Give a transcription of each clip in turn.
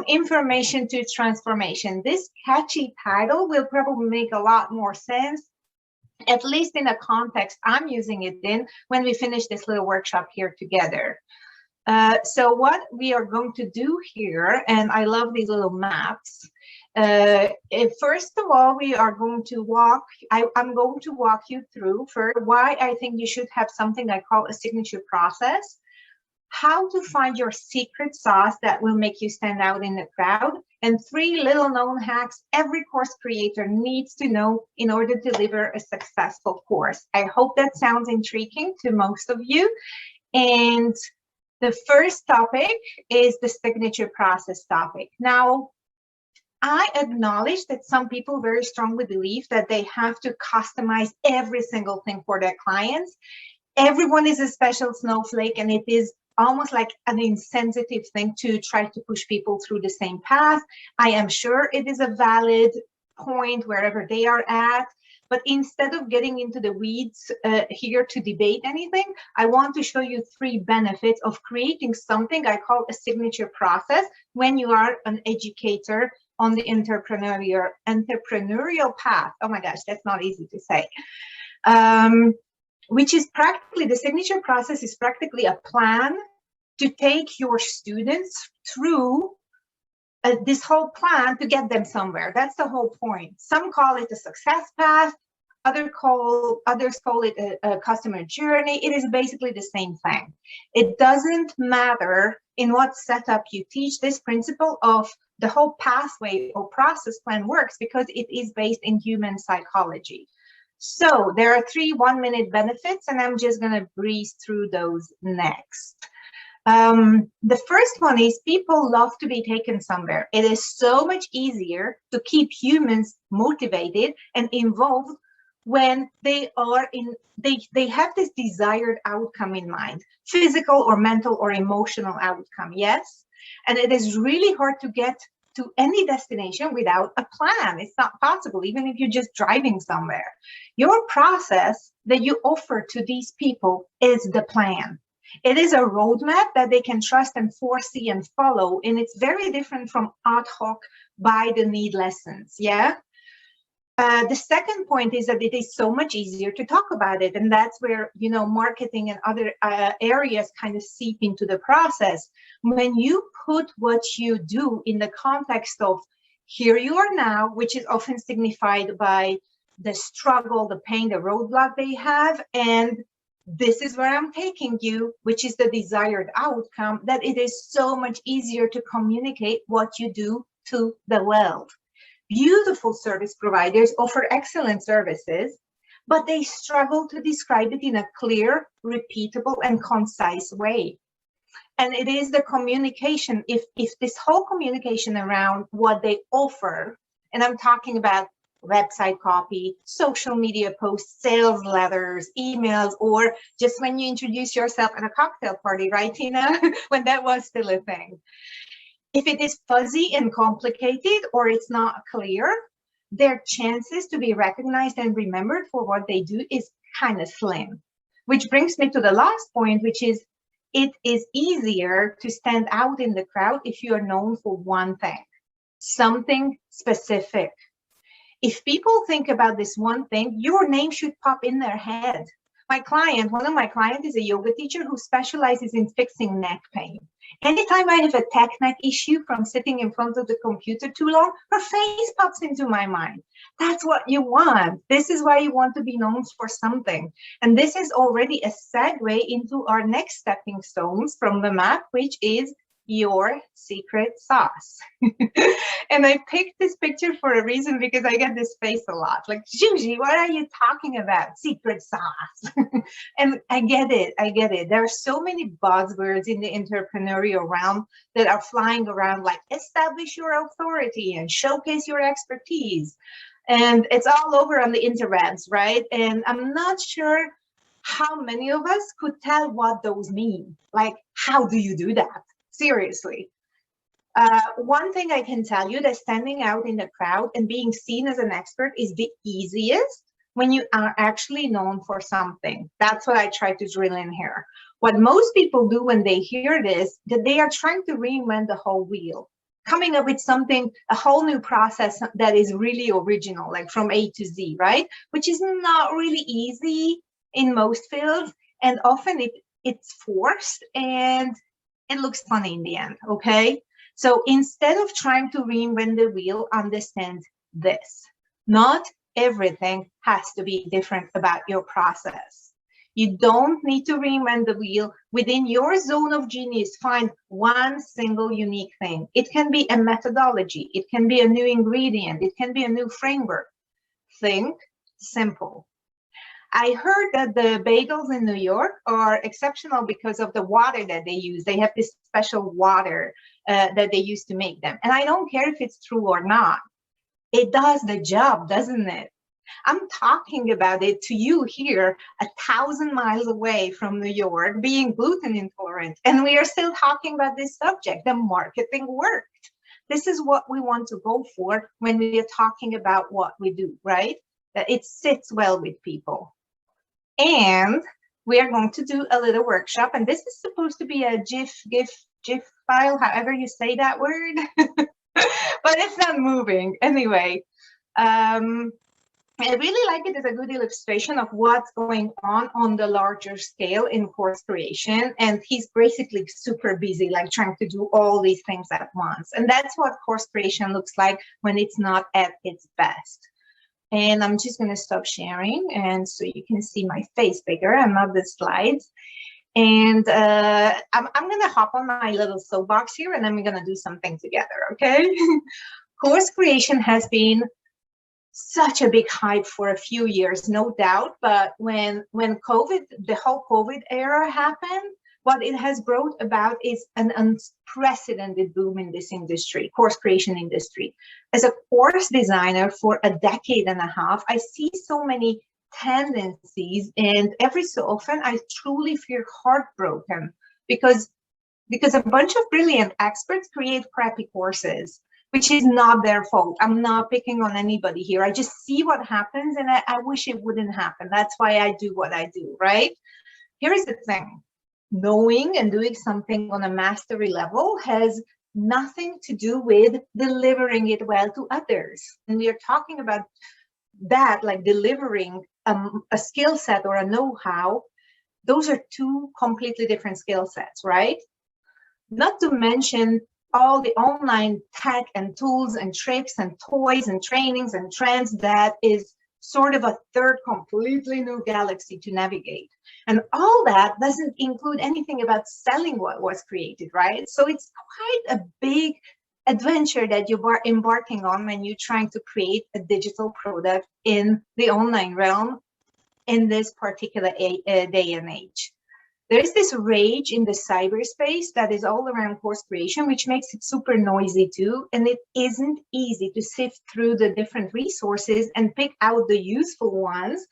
information to transformation. This catchy title will probably make a lot more sense, at least in the context I'm using it in, when we finish this little workshop here together. So what we are going to do here, and I love these little maps. First of all, we are going to I'm going to walk you through first why I think you should have something I call a signature process, how to find your secret sauce that will make you stand out in the crowd, and 3 little known hacks every course creator needs to know in order to deliver a successful course. I hope that sounds intriguing to most of you. And the first topic is the signature process topic. Now, I acknowledge that some people very strongly believe that they have to customize every single thing for their clients. Everyone is a special snowflake, and it is almost like an insensitive thing to try to push people through the same path. I am sure it is a valid point wherever they are at, but instead of getting into the weeds here to debate anything, I want to show you 3 benefits of creating something I call a signature process when you are an educator on the entrepreneurial path. Oh my gosh, that's not easy to say. Which is practically, the signature process is practically a plan to take your students through this whole plan to get them somewhere. That's the whole point. Some call it a success path, others call it a customer journey. It is basically the same thing. It doesn't matter in what setup you teach. This principle of the whole pathway or process plan works because it is based in human psychology. So there are 3 one-minute benefits, and I'm just going to breeze through those next. The first one is people love to be taken somewhere. It is so much easier to keep humans motivated and involved when they are they have this desired outcome in mind, physical or mental or emotional outcome, yes? And it is really hard to get to any destination without a plan. It's not possible, even if you're just driving somewhere. Your process that you offer to these people is the plan. It is a roadmap that they can trust and foresee and follow, and it's very different from ad hoc by the need lessons, yeah? The second point is that it is so much easier to talk about it, and that's where, you know, marketing and other areas kind of seep into the process. When you put what you do in the context of here you are now, which is often signified by the struggle, the pain, the roadblock they have, and this is where I'm taking you, which is the desired outcome, that it is so much easier to communicate what you do to the world. Beautiful service providers offer excellent services, but they struggle to describe it in a clear, repeatable, and concise way. And it is the communication, if this whole communication around what they offer, and I'm talking about website copy, social media posts, sales letters, emails, or just when you introduce yourself at a cocktail party, right, Tina? When that was still a thing. If it is fuzzy and complicated or it's not clear, their chances to be recognized and remembered for what they do is kind of slim. Which brings me to the last point, which is it is easier to stand out in the crowd if you are known for one thing, something specific. If people think about this one thing, your name should pop in their head. One of my clients is a yoga teacher who specializes in fixing neck pain. Anytime I have a tech neck issue from sitting in front of the computer too long, her face pops into my mind. That's what you want. This is why you want to be known for something. And this is already a segue into our next stepping stones from the map, which is your secret sauce. And I picked this picture for a reason because I get this face a lot. Like, Juji, what are you talking about? Secret sauce. And I get it. There are so many buzzwords in the entrepreneurial realm that are flying around, like establish your authority and showcase your expertise. And it's all over on the interwebs, right? And I'm not sure how many of us could tell what those mean. Like, how do you do that? Seriously. One thing I can tell you, that standing out in the crowd and being seen as an expert is the easiest when you are actually known for something. That's what I try to drill in here. What most people do when they hear this, that they are trying to reinvent the whole wheel. coming up with something, a whole new process that is really original, like from A to Z, right? Which is not really easy in most fields, and often it's forced and it looks funny in the end, okay? So instead of trying to reinvent the wheel, understand this. Not everything has to be different about your process. You don't need to reinvent the wheel. Within your zone of genius, find one single unique thing. It can be a methodology. It can be a new ingredient. It can be a new framework. Think simple. I heard that the bagels in New York are exceptional because of the water that they use. They have this special water that they use to make them. And I don't care if it's true or not. It does the job, doesn't it? I'm talking about it to you here 1,000 miles away from New York, being gluten intolerant. And we are still talking about this subject. The marketing worked. This is what we want to go for when we are talking about what we do, right? That it sits well with people. And we are going to do a little workshop. And this is supposed to be a GIF file, however you say that word. But it's not moving. Anyway, I really like it as a good illustration of what's going on the larger scale in course creation. And he's basically super busy, like trying to do all these things at once. And that's what course creation looks like when it's not at its best. And I'm just going to stop sharing. And so you can see my face bigger and not the slides. And I'm going to hop on my little soapbox here, and then we're going to do something together, okay? Course creation has been such a big hype for a few years, no doubt. But when COVID, the whole COVID era happened, what it has brought about is an unprecedented boom in this industry, course creation industry. As a course designer for a decade and a half, I see so many tendencies, and every so often I truly feel heartbroken because a bunch of brilliant experts create crappy courses, which is not their fault. I'm not picking on anybody here. I just see what happens, and I wish it wouldn't happen. That's why I do what I do, right? Here's the thing. Knowing and doing something on a mastery level has nothing to do with delivering it well to others. And we are talking about that, like delivering a skill set or a know-how. Those are two completely different skill sets, right? Not to mention all the online tech and tools and tricks and toys and trainings and trends that is sort of a third completely new galaxy to navigate. And all that doesn't include anything about selling what was created, right? So it's quite a big adventure that you are embarking on when you're trying to create a digital product in the online realm in this particular day and age. There is this rage in the cyberspace that is all around course creation, which makes it super noisy too. And it isn't easy to sift through the different resources and pick out the useful ones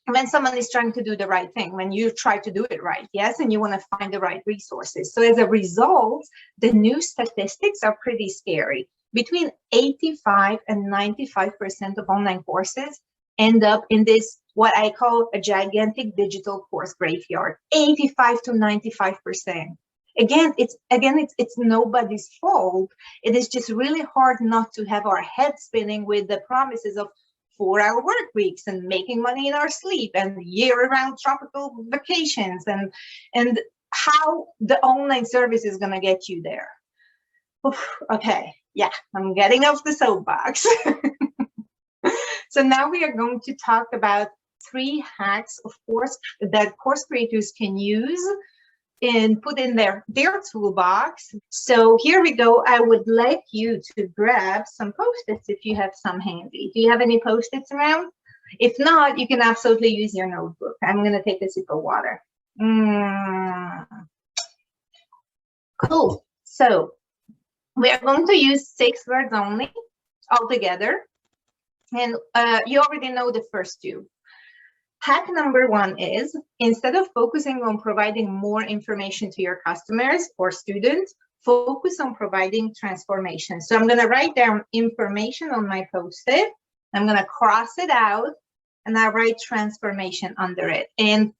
when someone is trying to do the right thing, when you try to do it right, yes, and you want to find the right resources. So as a result, the new statistics are pretty scary. Between 85 and 95% of online courses end up in this, what I call a gigantic digital course graveyard, 85 to 95%. Again, it's nobody's fault. It is just really hard not to have our head spinning with the promises of 4-hour work weeks and making money in our sleep and year-round tropical vacations and how the online service is going to get you there. Oof, okay, yeah, I'm getting off the soapbox. So now we are going to talk about 3 hacks, of course, that course creators can use and put in their toolbox. So here we go. I would like you to grab some Post-its if you have some handy. Do you have any Post-its around? If not, you can absolutely use your notebook. I'm going to take a sip of water. Cool. So we are going to use 6 words only altogether. And you already know the first 2. Hack number 1 is, instead of focusing on providing more information to your customers or students, focus on providing transformation. So I'm going to write down information on my Post-it. I'm going to cross it out, and I write transformation under it. And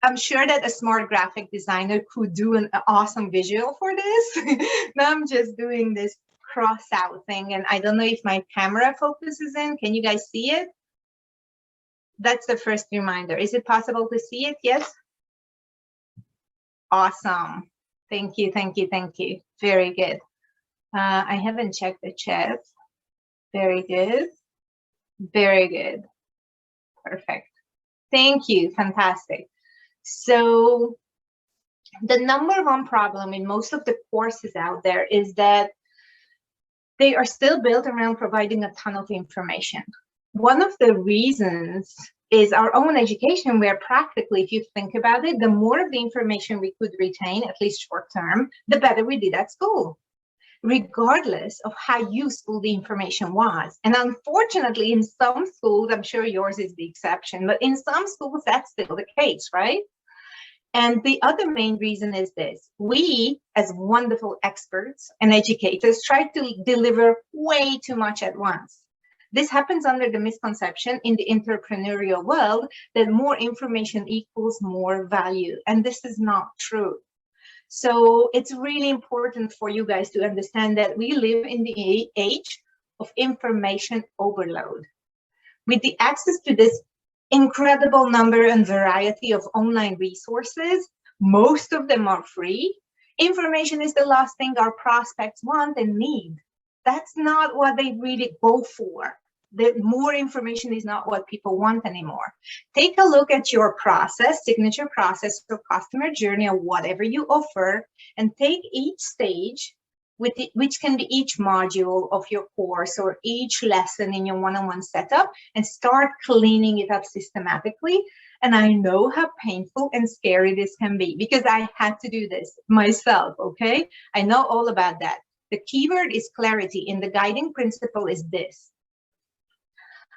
I'm sure that a smart graphic designer could do an awesome visual for this. Now I'm just doing this cross out thing, and I don't know if my camera focuses in. Can you guys see it? That's the first reminder. Is it possible to see it? Yes? Awesome. Thank you, thank you, thank you. Very good. I haven't checked the chat. Very good. Very good. Perfect. Thank you. Fantastic. So the number one problem in most of the courses out there is that they are still built around providing a ton of information. One of the reasons is our own education, where practically, if you think about it, the more of the information we could retain, at least short term, the better we did at school, regardless of how useful the information was. And unfortunately, in some schools, I'm sure yours is the exception, but in some schools, that's still the case, right? And the other main reason is this: we, as wonderful experts and educators, try to deliver way too much at once. This happens under the misconception in the entrepreneurial world that more information equals more value. And this is not true. So it's really important for you guys to understand that we live in the age of information overload. With the access to this incredible number and variety of online resources, most of them are free. Information is the last thing our prospects want and need. That's not what they really go for. The more information is not what people want anymore. Take a look at your process, signature process, or customer journey, or whatever you offer, and take each stage, which can be each module of your course or each lesson in your one-on-one setup, and start cleaning it up systematically. And I know how painful and scary this can be, because I had to do this myself, okay? I know all about that. The keyword is clarity, and the guiding principle is this: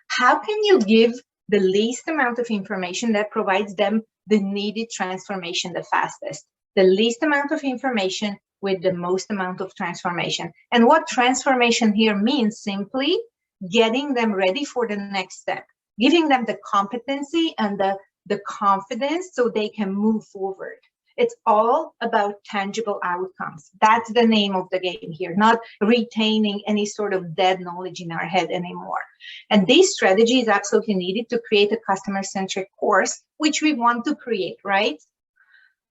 how can you give the least amount of information that provides them the needed transformation the fastest? The least amount of information with the most amount of transformation. And what transformation here means, simply getting them ready for the next step, giving them the competency and the confidence so they can move forward. It's all about tangible outcomes. That's the name of the game here, not retaining any sort of dead knowledge in our head anymore. And this strategy is absolutely needed to create a customer-centric course, which we want to create, right?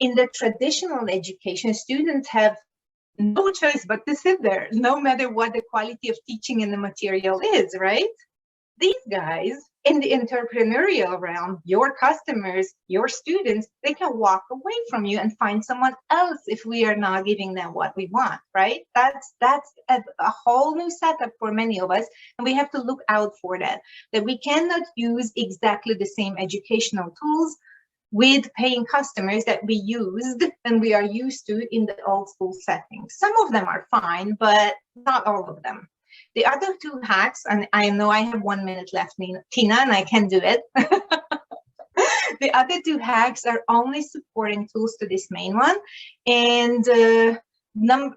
In the traditional education, students have no choice but to sit there, no matter what the quality of teaching and the material is, right? These guys in the entrepreneurial realm, your customers, your students, they can walk away from you and find someone else if we are not giving them what we want, right? That's a whole new setup for many of us, and we have to look out for that we cannot use exactly the same educational tools with paying customers that we used and we are used to in the old school settings. Some of them are fine, but not all of them. The other two hacks, and I know I have 1 minute left, Tina, and I can do it. The other two hacks are only supporting tools to this main one. And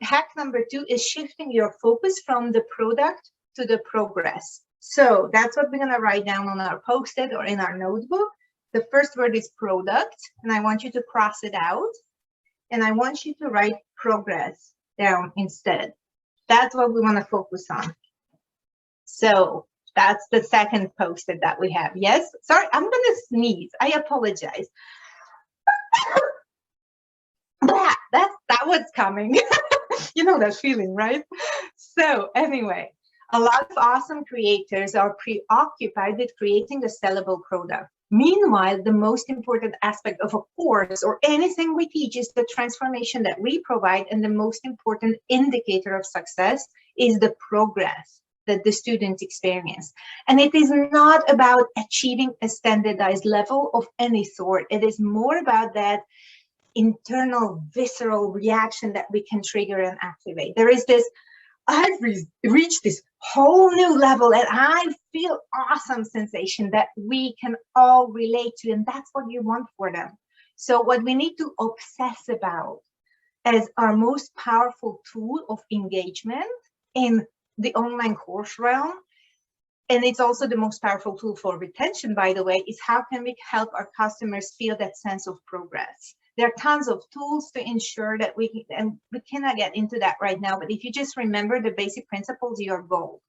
hack number 2 is shifting your focus from the product to the progress. So that's what we're going to write down on our post-it or in our notebook. The first word is product, and I want you to cross it out. And I want you to write progress down instead. That's what we want to focus on. So that's the second post-it that we have. Yes, sorry, I'm going to sneeze. I apologize. That was coming. You know that feeling, right? So anyway, a lot of awesome creators are preoccupied with creating a sellable product. Meanwhile, the most important aspect of a course or anything we teach is the transformation that we provide, and the most important indicator of success is the progress that the students experience. And it is not about achieving a standardized level of any sort. It is more about that internal visceral reaction that we can trigger and activate. There is this, I've reached this whole new level and I feel awesome sensation that we can all relate to, and that's what you want for them. So what we need to obsess about as our most powerful tool of engagement in the online course realm And it's also the most powerful tool for retention, by the way, is how can we help our customers feel that sense of progress? There are tons of tools to ensure that and we cannot get into that right now, but if you just remember the basic principles, you're gold.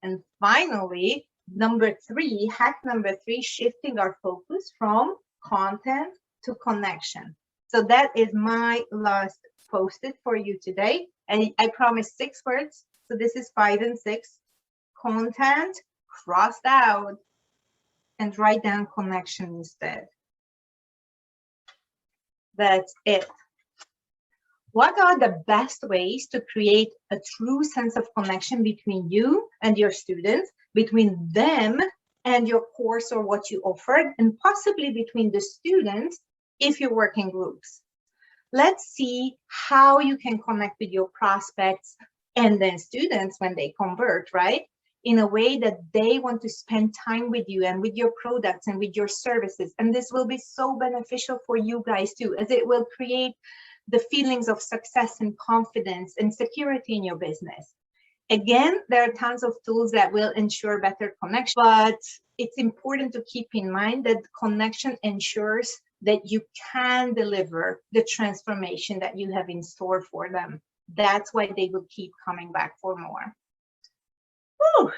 And finally, hack number three, shifting our focus from content to connection. So that is my last post-it for you today. And I promised 6 words. So this is 5 and 6. Content, crossed out, and write down connection instead. That's it. What are the best ways to create a true sense of connection between you and your students, between them and your course or what you offered, and possibly between the students if you work in groups? Let's see how you can connect with your prospects and then students when they convert, right? In a way that they want to spend time with you and with your products and with your services. And this will be so beneficial for you guys too, as it will create the feelings of success and confidence and security in your business. Again, there are tons of tools that will ensure better connection, but it's important to keep in mind that connection ensures that you can deliver the transformation that you have in store for them. That's why they will keep coming back for more. Whew.